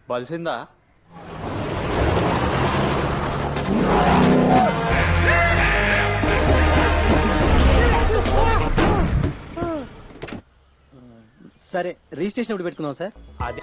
బలిసిందా? Sare, registration udah peట్టుకుందాం sir.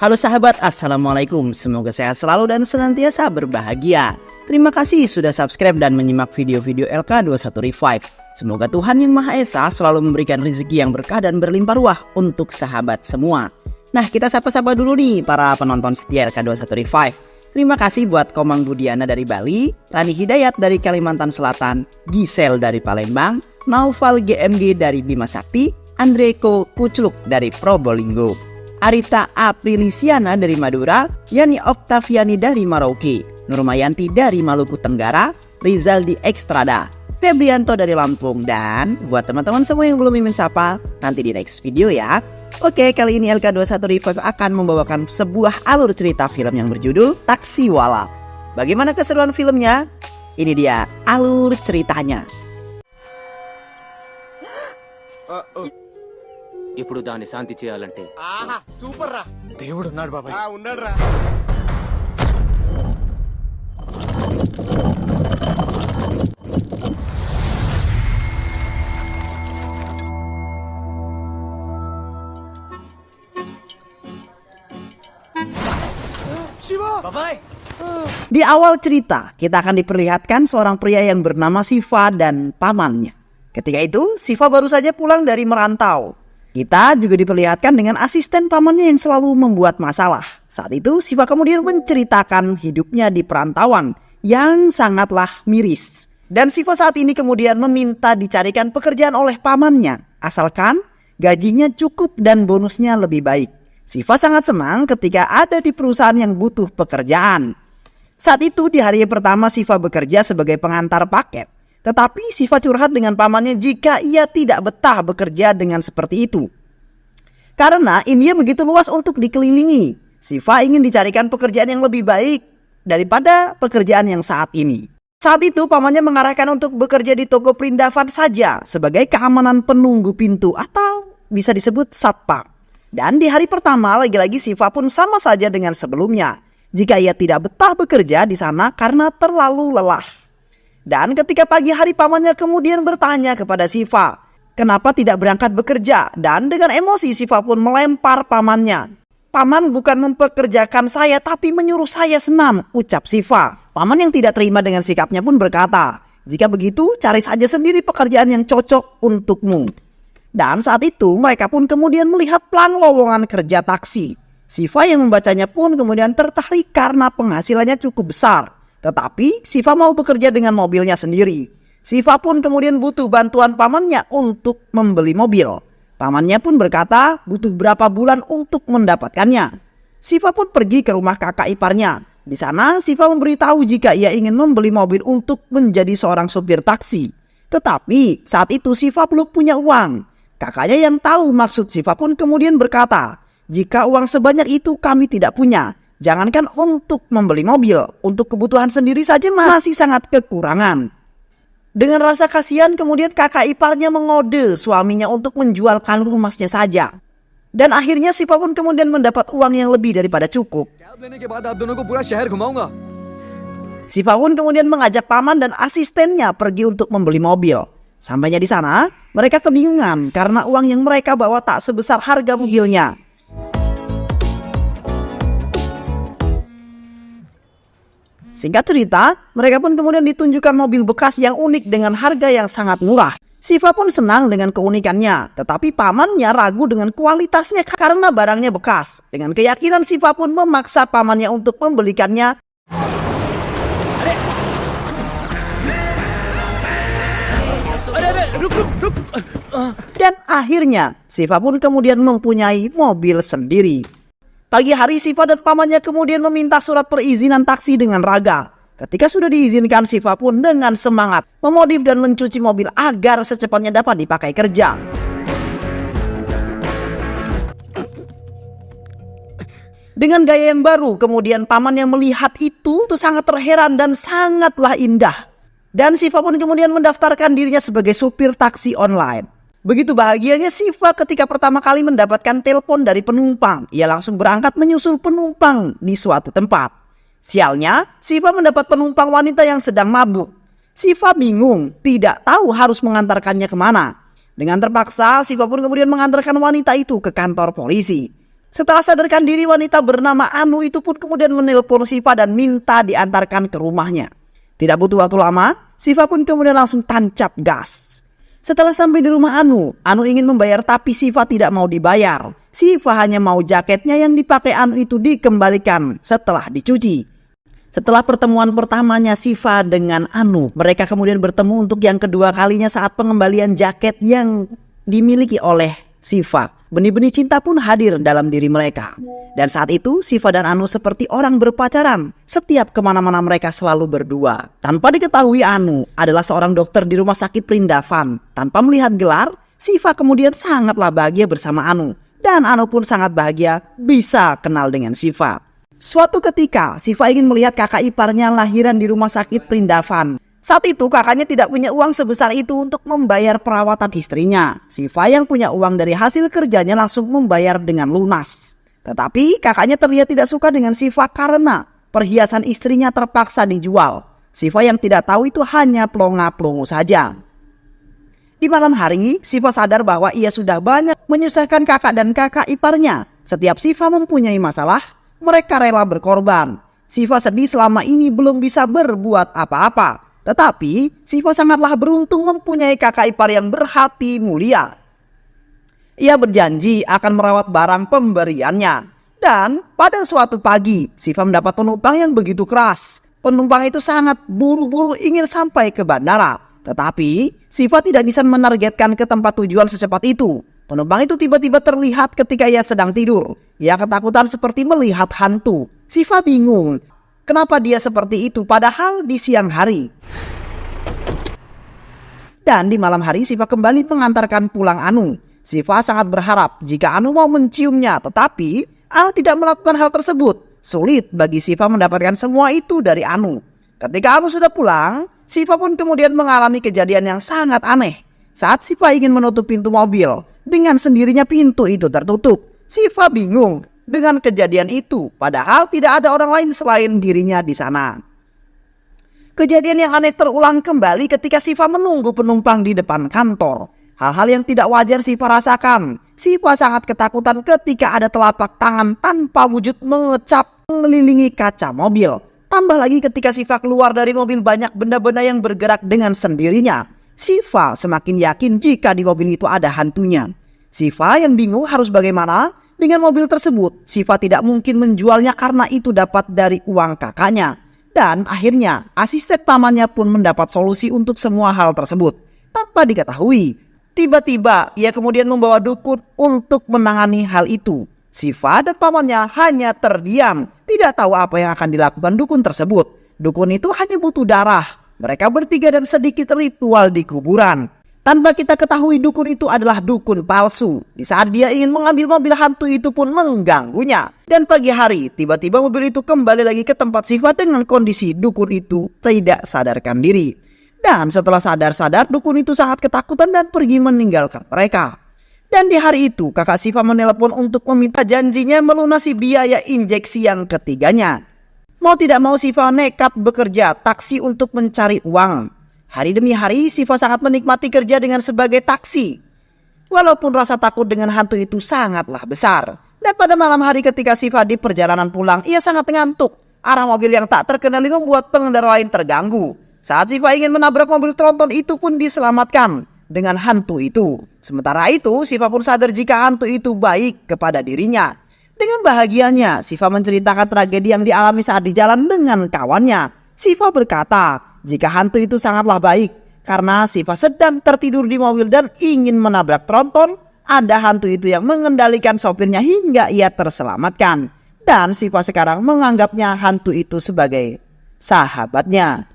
Halo sahabat, assalamualaikum. Semoga sehat selalu dan senantiasa berbahagia. Terima kasih sudah subscribe dan menyimak video-video LK21 Revive. Semoga Tuhan Yang Maha Esa selalu memberikan rezeki yang berkah dan berlimpah ruah untuk sahabat semua. Nah, kita sapa-sapa dulu nih para penonton setia LK21 Revive. Terima kasih buat Komang Budiana dari Bali, Rani Hidayat dari Kalimantan Selatan, Gisel dari Palembang, Naufal GMG dari Bima Sakti, Andreko Kucluk dari Probolinggo, Arita Aprilisiana dari Madura, Yani Oktaviani dari Merauke, Nurmayanti dari Maluku Tenggara, Rizaldi Ekstrada, Febrianto dari Lampung, dan buat teman-teman semua yang belum mimin sapa, nanti di next video ya. Oke, kali ini LK21 Revive akan membawakan sebuah alur cerita film yang berjudul Taksiwala. Bagaimana keseruan filmnya? Ini dia alur ceritanya. ఇప్పుడు దాన్ని శాంతి చేయాలంటే ఆహా సూపర్ రా దేవుడు ఉన్నాడు బాబాయ్. ఉన్నాడు రా Babai. Di awal cerita, kita akan diperlihatkan seorang pria yang bernama Siva dan pamannya. Ketika itu, Siva baru saja pulang dari merantau. Kita juga diperlihatkan dengan asisten pamannya yang selalu membuat masalah. Saat itu, Siva kemudian menceritakan hidupnya di perantauan yang sangatlah miris. Dan Siva saat ini kemudian meminta dicarikan pekerjaan oleh pamannya, asalkan gajinya cukup dan bonusnya lebih baik. Siva sangat senang ketika ada di perusahaan yang butuh pekerjaan. Saat itu di hari pertama Siva bekerja sebagai pengantar paket. Tetapi Siva curhat dengan pamannya jika ia tidak betah bekerja dengan seperti itu. Karena India begitu luas untuk dikelilingi. Siva ingin dicarikan pekerjaan yang lebih baik daripada pekerjaan yang saat ini. Saat itu pamannya mengarahkan untuk bekerja di toko perindavan saja sebagai keamanan penunggu pintu atau bisa disebut satpam. Dan di hari pertama lagi-lagi Siva pun sama saja dengan sebelumnya. Jika ia tidak betah bekerja di sana karena terlalu lelah. Dan ketika pagi hari pamannya kemudian bertanya kepada Siva, kenapa tidak berangkat bekerja? Dan dengan emosi Siva pun melempar pamannya. Paman bukan mempekerjakan saya tapi menyuruh saya senam, ucap Siva. Paman yang tidak terima dengan sikapnya pun berkata, jika begitu cari saja sendiri pekerjaan yang cocok untukmu. Dan saat itu mereka pun kemudian melihat plan lowongan kerja taksi. Siva yang membacanya pun kemudian tertarik karena penghasilannya cukup besar. Tetapi Siva mau bekerja dengan mobilnya sendiri. Siva pun kemudian butuh bantuan pamannya untuk membeli mobil. Pamannya pun berkata butuh berapa bulan untuk mendapatkannya. Siva pun pergi ke rumah kakak iparnya. Di sana Siva memberitahu jika ia ingin membeli mobil untuk menjadi seorang sopir taksi. Tetapi saat itu Siva belum punya uang. Kakaknya yang tahu maksud Siva pun kemudian berkata, jika uang sebanyak itu kami tidak punya. Jangankan untuk membeli mobil, untuk kebutuhan sendiri saja masih sangat kekurangan. Dengan rasa kasihan kemudian kakak iparnya mengode suaminya untuk menjual kalung emasnya saja. Dan akhirnya Siva pun kemudian mendapat uang yang lebih daripada cukup. Siva pun kemudian mengajak paman dan asistennya pergi untuk membeli mobil. Sampainya di sana, mereka kebingungan karena uang yang mereka bawa tak sebesar harga mobilnya. Singkat cerita, mereka pun kemudian ditunjukkan mobil bekas yang unik dengan harga yang sangat murah. Siva pun senang dengan keunikannya, tetapi pamannya ragu dengan kualitasnya karena barangnya bekas. Dengan keyakinan Siva pun memaksa pamannya untuk membelikannya. Dan akhirnya Siva pun kemudian mempunyai mobil sendiri. Pagi hari Siva dan pamannya kemudian meminta surat perizinan taksi dengan raga. Ketika sudah diizinkan, Siva pun dengan semangat memodif dan mencuci mobil agar secepatnya dapat dipakai kerja. Dengan gaya yang baru, kemudian paman yang melihat itu tuh sangat terheran dan sangatlah indah. Dan Siva pun kemudian mendaftarkan dirinya sebagai supir taksi online. Begitu bahagianya Siva ketika pertama kali mendapatkan telepon dari penumpang. Ia langsung berangkat menyusul penumpang di suatu tempat. Sialnya, Siva mendapat penumpang wanita yang sedang mabuk. Siva bingung, tidak tahu harus mengantarkannya kemana. Dengan terpaksa, Siva pun kemudian mengantarkan wanita itu ke kantor polisi. Setelah sadarkan diri, wanita bernama Anu itu pun kemudian menelpon Siva dan minta diantarkan ke rumahnya. Tidak butuh waktu lama, Siva pun kemudian langsung tancap gas. Setelah sampai di rumah Anu ingin membayar tapi Siva tidak mau dibayar. Siva hanya mau jaketnya yang dipakai Anu itu dikembalikan setelah dicuci. Setelah pertemuan pertamanya Siva dengan Anu, mereka kemudian bertemu untuk yang kedua kalinya saat pengembalian jaket yang dimiliki oleh Siva. Benih-benih cinta pun hadir dalam diri mereka. Dan saat itu Siva dan Anu seperti orang berpacaran. Setiap kemana-mana mereka selalu berdua. Tanpa diketahui Anu adalah seorang dokter di rumah sakit Prindavan. Tanpa melihat gelar, Siva kemudian sangatlah bahagia bersama Anu. Dan Anu pun sangat bahagia bisa kenal dengan Siva. Suatu ketika Siva ingin melihat kakak iparnya lahiran di rumah sakit Prindavan. Saat itu kakaknya tidak punya uang sebesar itu untuk membayar perawatan istrinya. Siva yang punya uang dari hasil kerjanya langsung membayar dengan lunas. Tetapi kakaknya terlihat tidak suka dengan Siva karena perhiasan istrinya terpaksa dijual. Siva yang tidak tahu itu hanya pelongo-pelongo saja. Di malam hari, Siva sadar bahwa ia sudah banyak menyusahkan kakak dan kakak iparnya. Setiap Siva mempunyai masalah, mereka rela berkorban. Siva sedih selama ini belum bisa berbuat apa-apa. Tetapi Siva sangatlah beruntung mempunyai kakak ipar yang berhati mulia. Ia berjanji akan merawat barang pemberiannya. Dan pada suatu pagi Siva mendapat penumpang yang begitu keras. Penumpang itu sangat buru-buru ingin sampai ke bandara. Tetapi Siva tidak bisa menargetkan ke tempat tujuan secepat itu. Penumpang itu tiba-tiba terlihat ketika ia sedang tidur. Ia ketakutan seperti melihat hantu. Siva bingung. Kenapa dia seperti itu padahal di siang hari? Dan di malam hari Siva kembali mengantarkan pulang Anu. Siva sangat berharap jika Anu mau menciumnya, tetapi Anu tidak melakukan hal tersebut. Sulit bagi Siva mendapatkan semua itu dari Anu. Ketika Anu sudah pulang, Siva pun kemudian mengalami kejadian yang sangat aneh. Saat Siva ingin menutup pintu mobil, dengan sendirinya pintu itu tertutup. Siva bingung dengan kejadian itu, padahal tidak ada orang lain selain dirinya di sana. Kejadian yang aneh terulang kembali ketika Siva menunggu penumpang di depan kantor. Hal-hal yang tidak wajar Siva rasakan. Siva sangat ketakutan ketika ada telapak tangan tanpa wujud mengecap mengelilingi kaca mobil. Tambah lagi ketika Siva keluar dari mobil banyak benda-benda yang bergerak dengan sendirinya. Siva semakin yakin jika di mobil itu ada hantunya. Siva yang bingung harus bagaimana. Dengan mobil tersebut, Siva tidak mungkin menjualnya karena itu dapat dari uang kakaknya. Dan akhirnya, asisten pamannya pun mendapat solusi untuk semua hal tersebut. Tanpa diketahui, tiba-tiba ia kemudian membawa dukun untuk menangani hal itu. Siva dan pamannya hanya terdiam, tidak tahu apa yang akan dilakukan dukun tersebut. Dukun itu hanya butuh darah. Mereka bertiga dan sedikit ritual di kuburan. Tanpa kita ketahui dukun itu adalah dukun palsu. Di saat dia ingin mengambil mobil hantu itu pun mengganggunya. Dan pagi hari tiba-tiba mobil itu kembali lagi ke tempat Siva dengan kondisi dukun itu tidak sadarkan diri. Dan setelah sadar-sadar dukun itu sangat ketakutan dan pergi meninggalkan mereka. Dan di hari itu kakak Siva menelpon untuk meminta janjinya melunasi biaya injeksi yang ketiganya. Mau tidak mau Siva nekat bekerja taksi untuk mencari uang. Hari demi hari Siva sangat menikmati kerja dengan sebagai taksi. Walaupun rasa takut dengan hantu itu sangatlah besar. Dan pada malam hari ketika Siva di perjalanan pulang, ia sangat ngantuk. Arah mobil yang tak terkenali membuat pengendara lain terganggu. Saat Siva ingin menabrak mobil tronton itu pun diselamatkan dengan hantu itu. Sementara itu Siva pun sadar jika hantu itu baik kepada dirinya. Dengan bahagianya Siva menceritakan tragedi yang dialami saat di jalan dengan kawannya. Siva berkata jika hantu itu sangatlah baik karena Siva sedang tertidur di mobil dan ingin menabrak tronton. Ada hantu itu yang mengendalikan sopirnya hingga ia terselamatkan. Dan Siva sekarang menganggapnya hantu itu sebagai sahabatnya.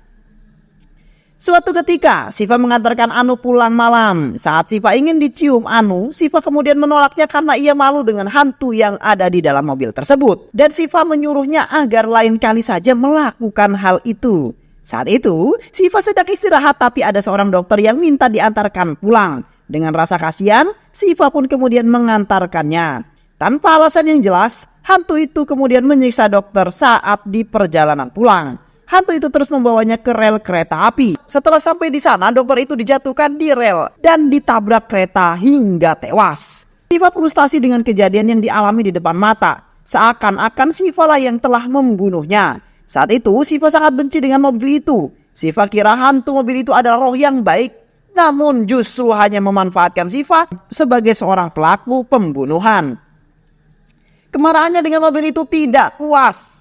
Suatu ketika Siva mengantarkan Anu pulang malam. Saat Siva ingin dicium Anu, Siva kemudian menolaknya karena ia malu dengan hantu yang ada di dalam mobil tersebut. Dan Siva menyuruhnya agar lain kali saja melakukan hal itu. Saat itu Siva sedang istirahat tapi ada seorang dokter yang minta diantarkan pulang. Dengan rasa kasihan, Siva pun kemudian mengantarkannya. Tanpa alasan yang jelas, hantu itu kemudian menyiksa dokter saat di perjalanan pulang. Hantu itu terus membawanya ke rel kereta api. Setelah sampai di sana, dokter itu dijatuhkan di rel dan ditabrak kereta hingga tewas. Siva frustasi dengan kejadian yang dialami di depan mata. Seakan-akan Siva lah yang telah membunuhnya. Saat itu, Siva sangat benci dengan mobil itu. Siva kira hantu mobil itu adalah roh yang baik. Namun justru hanya memanfaatkan Siva sebagai seorang pelaku pembunuhan. Kemarahannya dengan mobil itu tidak puas.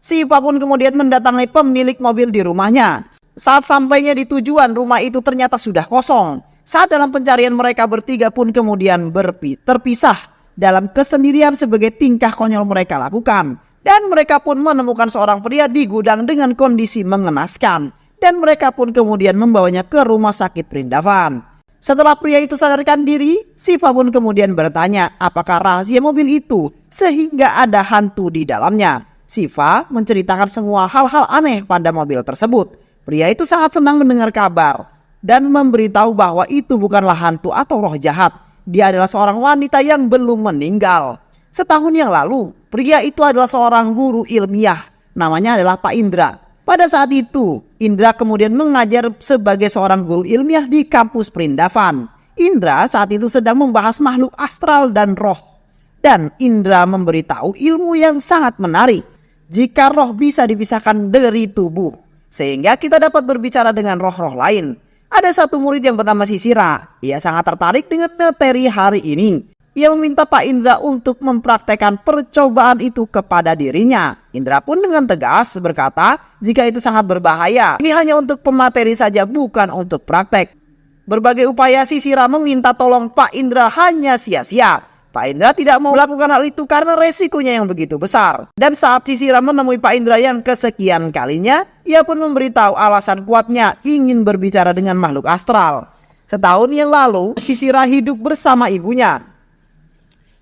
Siva pun kemudian mendatangi pemilik mobil di rumahnya. Saat sampainya di tujuan, rumah itu ternyata sudah kosong. Saat dalam pencarian, mereka bertiga pun kemudian terpisah dalam kesendirian sebagai tingkah konyol mereka lakukan. Dan mereka pun menemukan seorang pria di gudang dengan kondisi mengenaskan. Dan mereka pun kemudian membawanya ke rumah sakit Prindavan. Setelah pria itu sadarkan diri, Siva pun kemudian bertanya apakah rahasia mobil itu sehingga ada hantu di dalamnya. Siva menceritakan semua hal-hal aneh pada mobil tersebut. Pria itu sangat senang mendengar kabar dan memberitahu bahwa itu bukanlah hantu atau roh jahat. Dia adalah seorang wanita yang belum meninggal. Setahun yang lalu, pria itu adalah seorang guru ilmiah. Namanya adalah Pak Indra. Pada saat itu, Indra kemudian mengajar sebagai seorang guru ilmiah di kampus Prindavan. Indra saat itu sedang membahas makhluk astral dan roh. Dan Indra memberitahu ilmu yang sangat menarik. Jika roh bisa dipisahkan dari tubuh, sehingga kita dapat berbicara dengan roh-roh lain. Ada satu murid yang bernama Sisira. Ia sangat tertarik dengan materi hari ini. Ia meminta Pak Indra untuk mempraktekkan percobaan itu kepada dirinya. Indra pun dengan tegas berkata, jika itu sangat berbahaya. Ini hanya untuk pemateri saja, bukan untuk praktek. Berbagai upaya Sisira meminta tolong Pak Indra hanya sia-sia. Pak Indra tidak mau melakukan hal itu karena resikonya yang begitu besar. Dan saat Sisira menemui Pak Indra yang kesekian kalinya, ia pun memberitahu alasan kuatnya ingin berbicara dengan makhluk astral. Setahun yang lalu, Sisira hidup bersama ibunya.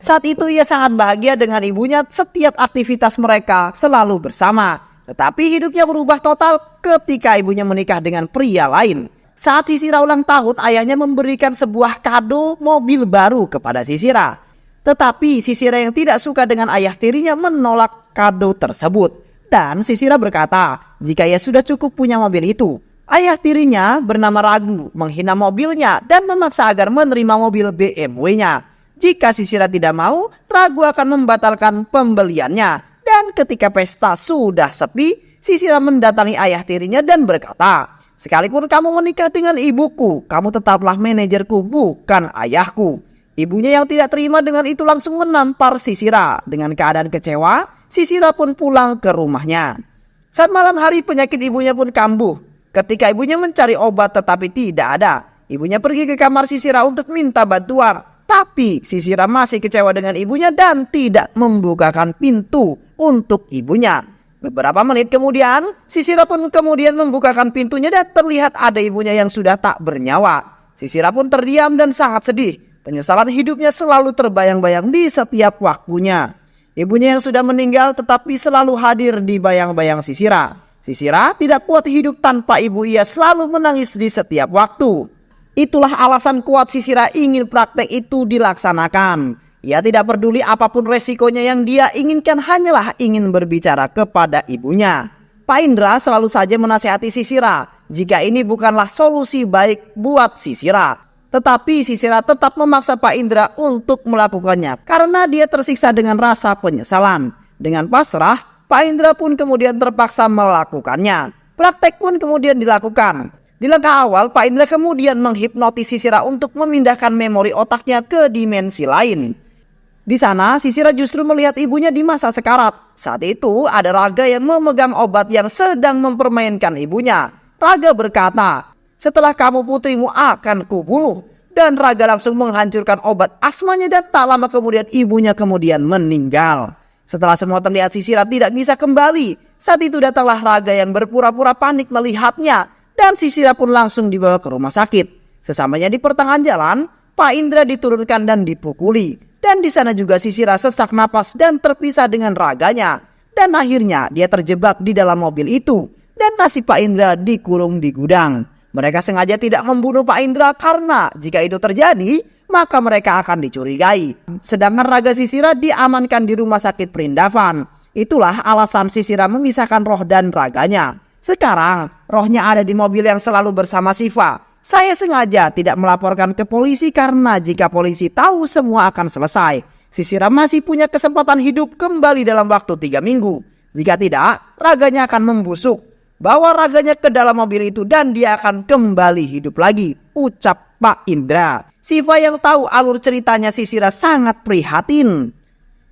Saat itu ia sangat bahagia dengan ibunya, setiap aktivitas mereka selalu bersama. Tetapi hidupnya berubah total ketika ibunya menikah dengan pria lain. Saat Sisira ulang tahun, ayahnya memberikan sebuah kado mobil baru kepada Sisira. Tetapi Sisira yang tidak suka dengan ayah tirinya menolak kado tersebut. Dan Sisira berkata, jika ia sudah cukup punya mobil itu. Ayah tirinya bernama Ragu menghina mobilnya dan memaksa agar menerima mobil BMW-nya. Jika Sisira tidak mau, Ragu akan membatalkan pembeliannya. Dan ketika pesta sudah sepi, Sisira mendatangi ayah tirinya dan berkata, sekalipun kamu menikah dengan ibuku, kamu tetaplah manajerku, bukan ayahku. Ibunya yang tidak terima dengan itu langsung menampar Sisira. Dengan keadaan kecewa, Sisira pun pulang ke rumahnya. Saat malam hari, penyakit ibunya pun kambuh. Ketika ibunya mencari obat tetapi tidak ada, ibunya pergi ke kamar Sisira untuk minta bantuan. Tapi Sisira masih kecewa dengan ibunya dan tidak membukakan pintu untuk ibunya. Beberapa menit kemudian, Sisira pun kemudian membukakan pintunya dan terlihat ada ibunya yang sudah tak bernyawa. Sisira pun terdiam dan sangat sedih. Penyesalan hidupnya selalu terbayang-bayang di setiap waktunya. Ibunya yang sudah meninggal tetapi selalu hadir di bayang-bayang Sisira. Sisira tidak kuat hidup tanpa ibu, ia selalu menangis di setiap waktu. Itulah alasan kuat Sisira ingin praktek itu dilaksanakan. Ia tidak peduli apapun resikonya, yang dia inginkan hanyalah ingin berbicara kepada ibunya. Pak Indra selalu saja menasihati Sisira jika ini bukanlah solusi baik buat Sisira. Tetapi Sisira tetap memaksa Pak Indra untuk melakukannya karena dia tersiksa dengan rasa penyesalan. Dengan pasrah, Pak Indra pun kemudian terpaksa melakukannya. Praktek pun kemudian dilakukan. Di langkah awal, Pak Indra kemudian menghipnotis Sisira untuk memindahkan memori otaknya ke dimensi lain. Di sana, Sisira justru melihat ibunya di masa sekarat. Saat itu, ada Raga yang memegang obat yang sedang mempermainkan ibunya. Raga berkata, setelah kamu putrimu akan kubunuh. Dan Raga langsung menghancurkan obat asmanya dan tak lama kemudian ibunya kemudian meninggal. Setelah semua terlihat Sisira tidak bisa kembali, saat itu datanglah Raga yang berpura-pura panik melihatnya. Dan Sisira pun langsung dibawa ke rumah sakit. Sesamanya di pertengahan jalan, Pak Indra diturunkan dan dipukuli. Dan di sana juga Sisira sesak napas dan terpisah dengan Raganya. Dan akhirnya dia terjebak di dalam mobil itu. Dan nasib Pak Indra dikurung di gudang. Mereka sengaja tidak membunuh Pak Indra karena jika itu terjadi, maka mereka akan dicurigai. Sedangkan Raga Sisira diamankan di rumah sakit Perindavan. Itulah alasan Sisira memisahkan roh dan raganya. Sekarang rohnya ada di mobil yang selalu bersama Siva. Saya sengaja tidak melaporkan ke polisi karena jika polisi tahu semua akan selesai. Sisira masih punya kesempatan hidup kembali dalam waktu 3 minggu. Jika tidak, raganya akan membusuk. Bawa raganya ke dalam mobil itu dan dia akan kembali hidup lagi, ucap Pak Indra. Siva yang tahu alur ceritanya Sisira sangat prihatin.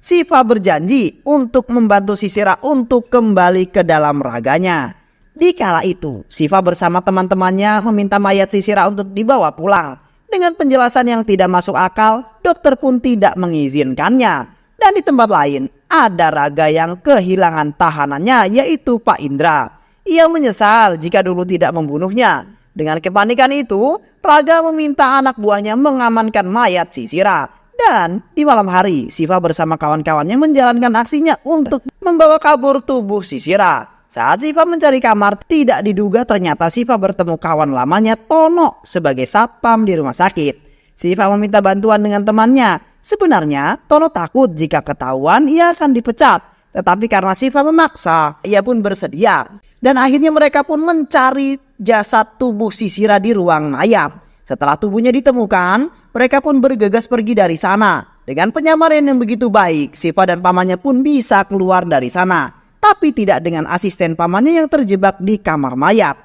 Siva berjanji untuk membantu Sisira untuk kembali ke dalam raganya. Di kala itu, Siva bersama teman-temannya meminta mayat Sisira untuk dibawa pulang. Dengan penjelasan yang tidak masuk akal, dokter pun tidak mengizinkannya. Dan di tempat lain, ada raga yang kehilangan tahanannya, yaitu Pak Indra. Ia menyesal jika dulu tidak membunuhnya. Dengan kepanikan itu, Raga meminta anak buahnya mengamankan mayat Sisira. Dan di malam hari, Siva bersama kawan-kawannya menjalankan aksinya untuk membawa kabur tubuh Sisira. Saat Siva mencari kamar, tidak diduga ternyata Siva bertemu kawan lamanya Tono sebagai satpam di rumah sakit. Siva meminta bantuan dengan temannya. Sebenarnya, Tono takut jika ketahuan ia akan dipecat. Tetapi karena Siva memaksa, ia pun bersedia. Dan akhirnya mereka pun mencari jasad tubuh Sisira di ruang mayat. Setelah tubuhnya ditemukan, mereka pun bergegas pergi dari sana. Dengan penyamaran yang begitu baik, Siva dan pamannya pun bisa keluar dari sana. Tapi tidak dengan asisten pamannya yang terjebak di kamar mayat.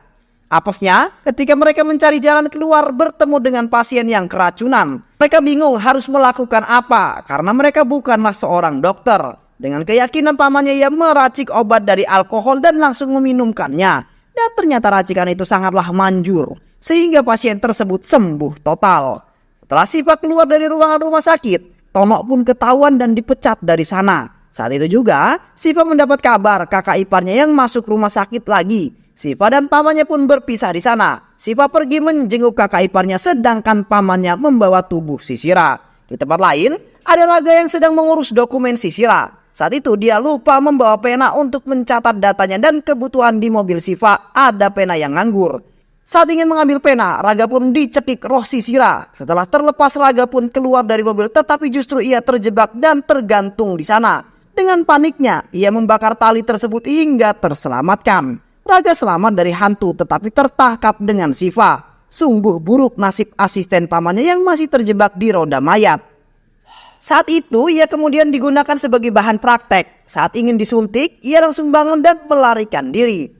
Apesnya, ketika mereka mencari jalan keluar bertemu dengan pasien yang keracunan. Mereka bingung harus melakukan apa karena mereka bukanlah seorang dokter. Dengan keyakinan pamannya ia meracik obat dari alkohol dan langsung meminumkannya. Dan ternyata racikan itu sangatlah manjur. Sehingga pasien tersebut sembuh total. Setelah Siva keluar dari ruangan rumah sakit, Tono pun ketahuan dan dipecat dari sana. Saat itu juga, Siva mendapat kabar kakak iparnya yang masuk rumah sakit lagi. Siva dan pamannya pun berpisah di sana. Siva pergi menjenguk kakak iparnya sedangkan pamannya membawa tubuh Sisira. Di tempat lain, ada Raga yang sedang mengurus dokumen Sisira. Saat itu dia lupa membawa pena untuk mencatat datanya dan kebutuhan di mobil Siva ada pena yang nganggur. Saat ingin mengambil pena, Raga pun dicekik roh Sisira. Setelah terlepas, Raga pun keluar dari mobil tetapi justru ia terjebak dan tergantung di sana. Dengan paniknya, ia membakar tali tersebut hingga terselamatkan. Raga selamat dari hantu tetapi tertangkap dengan Siva. Sungguh buruk nasib asisten pamannya yang masih terjebak di roda mayat. Saat itu ia kemudian digunakan sebagai bahan praktek. Saat ingin disuntik, ia langsung bangun dan melarikan diri.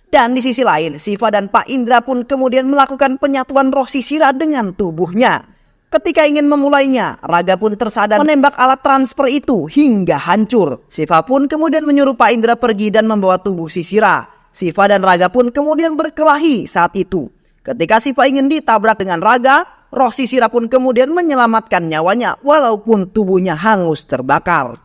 Dan di sisi lain, Siva dan Pak Indra pun kemudian melakukan penyatuan roh Sisira dengan tubuhnya. Ketika ingin memulainya, Raga pun tersadar menembak alat transfer itu hingga hancur. Siva pun kemudian menyuruh Pak Indra pergi dan membawa tubuh Sisira. Siva dan Raga pun kemudian berkelahi saat itu. Ketika Siva ingin ditabrak dengan Raga, roh Sisira pun kemudian menyelamatkan nyawanya walaupun tubuhnya hangus terbakar.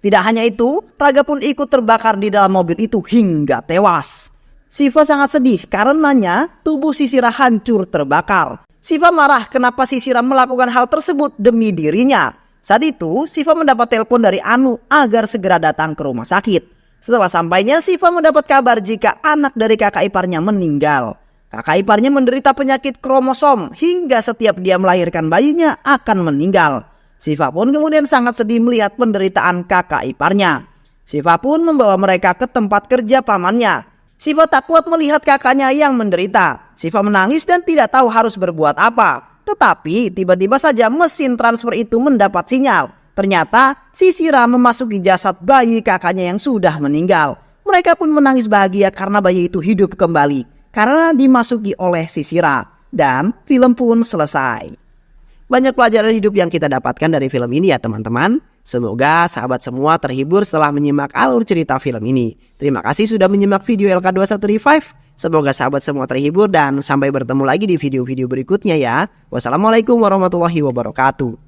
Tidak hanya itu, Raga pun ikut terbakar di dalam mobil itu hingga tewas. Siva sangat sedih karenanya tubuh Sisira hancur terbakar. Siva marah kenapa Sisira melakukan hal tersebut demi dirinya. Saat itu, Siva mendapat telepon dari Anu agar segera datang ke rumah sakit. Setelah sampainya, Siva mendapat kabar jika anak dari kakak iparnya meninggal. Kakak iparnya menderita penyakit kromosom hingga setiap dia melahirkan bayinya akan meninggal. Siva pun kemudian sangat sedih melihat penderitaan kakak iparnya. Siva pun membawa mereka ke tempat kerja pamannya. Siva tak kuat melihat kakaknya yang menderita. Siva menangis dan tidak tahu harus berbuat apa. Tetapi tiba-tiba saja mesin transfer itu mendapat sinyal. Ternyata Sisira memasuki jasad bayi kakaknya yang sudah meninggal. Mereka pun menangis bahagia karena bayi itu hidup kembali. Karena dimasuki oleh Sisira. Dan film pun selesai. Banyak pelajaran hidup yang kita dapatkan dari film ini ya teman-teman. Semoga sahabat semua terhibur setelah menyimak alur cerita film ini. Terima kasih sudah menyimak video LK21 Revive. Semoga sahabat semua terhibur dan sampai bertemu lagi di video-video berikutnya ya. Wassalamualaikum warahmatullahi wabarakatuh.